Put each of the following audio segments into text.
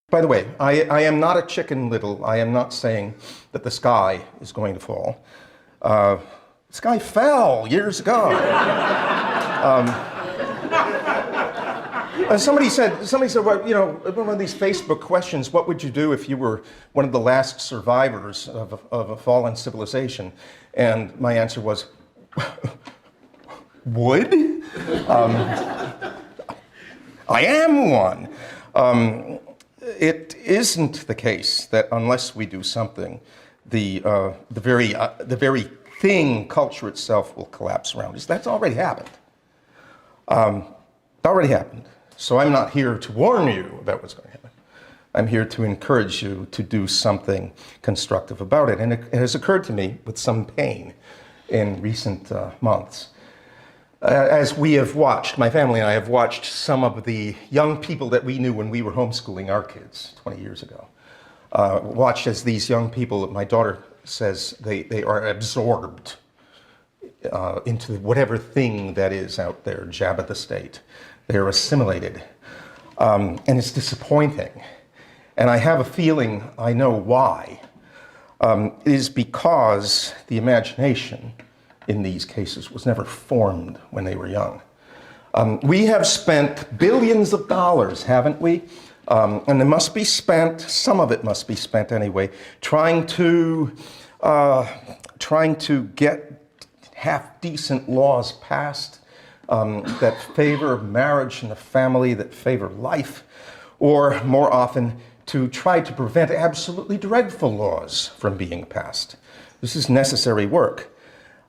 By the way, I am not a Chicken Little. I am not saying that the sky is going to fall. The sky fell years ago. Somebody said, well, you know, one of these Facebook questions, what would you do if you were one of the last survivors of a fallen civilization? And my answer was, would? I am one. It isn't the case that unless we do something, the very thing, culture itself, will collapse around us. That's already happened. It already happened. So I'm not here to warn you about what's going to happen. I'm here to encourage you to do something constructive about it. And it has occurred to me with some pain in recent months. As we have watched, my family and I have watched some of the young people that we knew when we were homeschooling our kids 20 years ago. Watched as these young people, my daughter says, they are absorbed into whatever thing that is out there, Jabba the State. They're assimilated. And it's disappointing. And I have a feeling I know why. It is because the imagination in these cases was never formed when they were young. We have spent billions of dollars, haven't we? And it must be spent, some of it must be spent anyway, trying to get half-decent laws passed that favor marriage and the family, that favor life, or more often, to try to prevent absolutely dreadful laws from being passed. This is necessary work.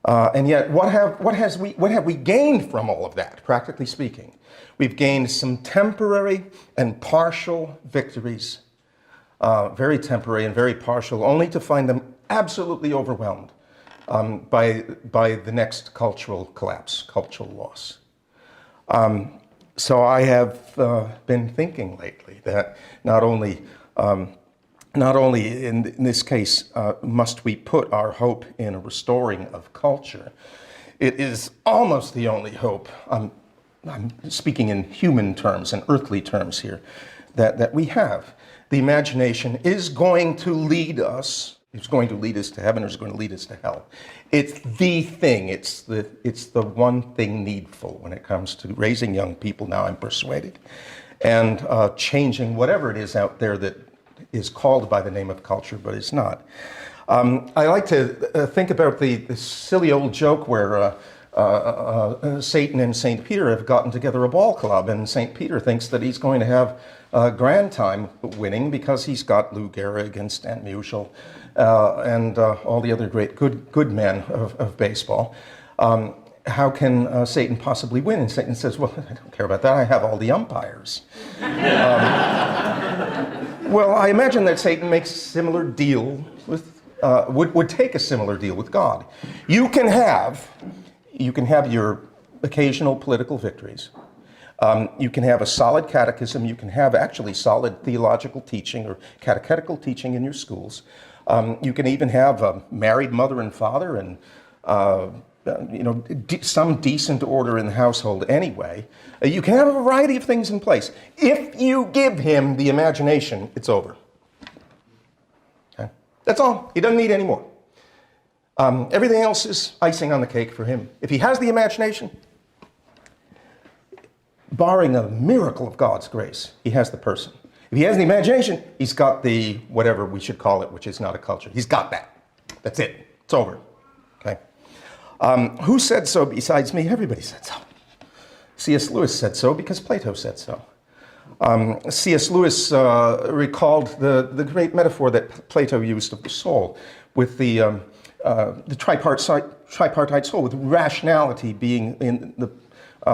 And yet, what have we gained from all of that, practically speaking? We've gained some temporary and partial victories, very temporary and very partial, only to find them absolutely overwhelmed by the next cultural collapse, cultural loss. So I have been thinking lately that not only in this case must we put our hope in a restoring of culture, it is almost the only hope, I'm speaking in human terms and earthly terms here, that we have. The imagination is going to lead us. It's going to lead us to heaven, or it's going to lead us to hell. It's the thing. It's the one thing needful when it comes to raising young people, now I'm persuaded, and changing whatever it is out there that is called by the name of culture, but is not. I like to think about the silly old joke where Satan and St. Peter have gotten together a ball club, and St. Peter thinks that he's going to have a grand time winning because he's got Lou Gehrig and Stan Musial and all the other great good men of baseball. How can Satan possibly win? And Satan says, well, I don't care about that. I have all the umpires. Well, I imagine that Satan makes a similar deal with, would take a similar deal with God. You can have your occasional political victories. You can have a solid catechism. You can have actually solid theological teaching or catechetical teaching in your schools. You can even have a married mother and father and some decent order in the household anyway. You can have a variety of things in place. If you give him the imagination, it's over. Okay? That's all. He doesn't need any more. Everything else is icing on the cake for him. If he has the imagination, barring a miracle of God's grace, he has the person. If he has the imagination, he's got the whatever we should call it, which is not a culture. He's got that. That's it. It's over. Okay. Who said so besides me? Everybody said so. C.S. Lewis said so because Plato said so. C.S. Lewis recalled the great metaphor that Plato used of the soul, with the tripartite soul, with rationality being in the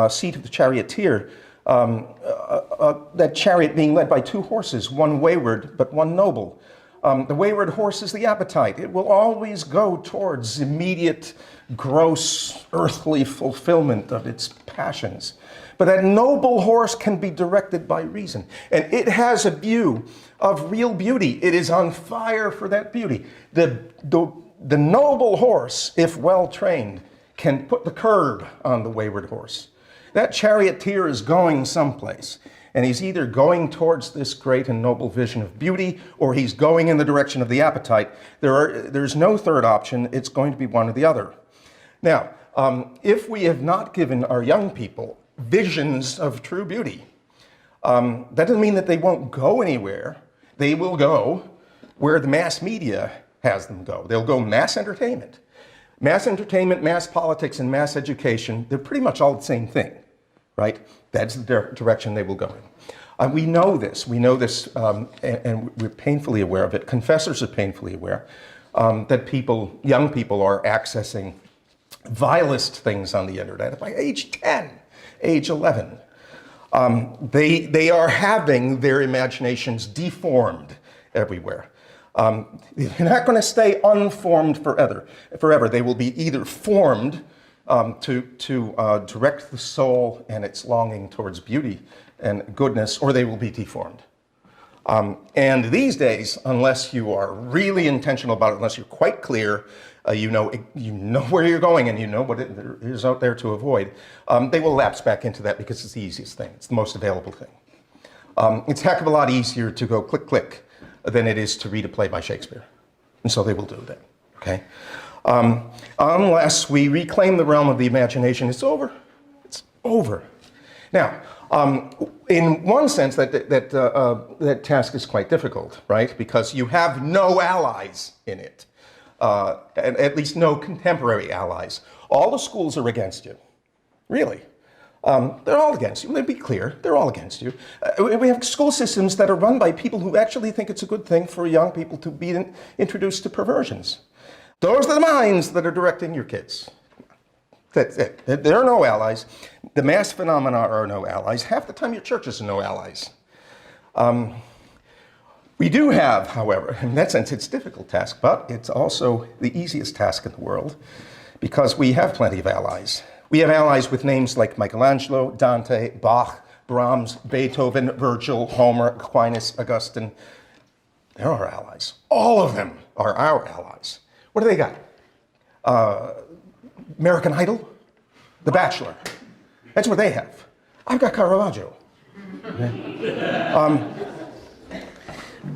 seat of the charioteer, that chariot being led by two horses, one wayward but one noble. The wayward horse is the appetite. It will always go towards immediate, gross, earthly fulfillment of its passions. But that noble horse can be directed by reason. And it has a view of real beauty. It is on fire for that beauty. The noble horse, if well trained, can put the curb on the wayward horse. That charioteer is going someplace. And he's either going towards this great and noble vision of beauty, or he's going in the direction of the appetite. There's no third option. It's going to be one or the other. Now, if we have not given our young people visions of true beauty, that doesn't mean that they won't go anywhere. They will go where the mass media has them go. They'll go mass entertainment. Mass entertainment, mass politics, and mass education, they're pretty much all the same thing, right? That's the direction they will go in. We know this, and we're painfully aware of it. Confessors are painfully aware that young people are accessing vilest things on the internet by age 10, age 11. They are having their imaginations deformed everywhere. They're not going to stay unformed forever. They will be either formed to direct the soul and its longing towards beauty and goodness, or they will be deformed. And these days, unless you are really intentional about it, unless you're quite clear, you know where you're going and you know what there is out there to avoid, they will lapse back into that because it's the easiest thing. It's the most available thing. It's a heck of a lot easier to go click, click than it is to read a play by Shakespeare. And so they will do that, okay? Unless we reclaim the realm of the imagination, it's over. It's over. Now, in one sense, that task is quite difficult, right? Because you have no allies in it, and at least no contemporary allies. All the schools are against you, really. They're all against you. Let me be clear, they're all against you. We have school systems that are run by people who actually think it's a good thing for young people to be introduced to perversions. Those are the minds that are directing your kids. That's it. There are no allies. The mass phenomena are no allies. Half the time your churches are no allies. We do have, however, in that sense it's a difficult task, but it's also the easiest task in the world because we have plenty of allies. We have allies with names like Michelangelo, Dante, Bach, Brahms, Beethoven, Virgil, Homer, Aquinas, Augustine. They're our allies. All of them are our allies. What do they got? American Idol? The Bachelor. That's what they have. I've got Caravaggio. Okay?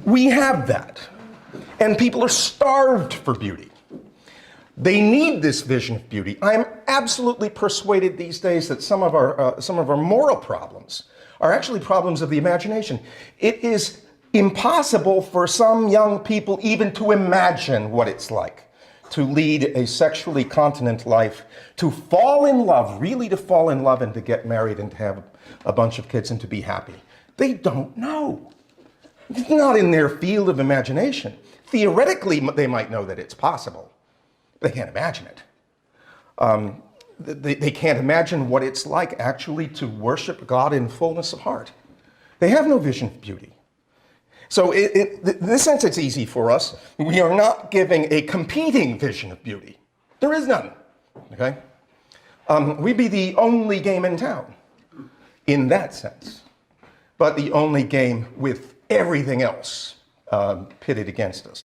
We have that. And people are starved for beauty. They need this vision of beauty. I'm absolutely persuaded these days that some of our moral problems are actually problems of the imagination. It is impossible for some young people even to imagine what it's like to lead a sexually continent life, to fall in love, really to fall in love and to get married and to have a bunch of kids and to be happy. They don't know. It's not in their field of imagination. Theoretically, they might know that it's possible. They can't imagine it. They can't imagine what it's like actually to worship God in fullness of heart. They have no vision of beauty. So in this sense, it's easy for us. We are not giving a competing vision of beauty. There is none, okay? We'd be the only game in town in that sense, but the only game with everything else pitted against us.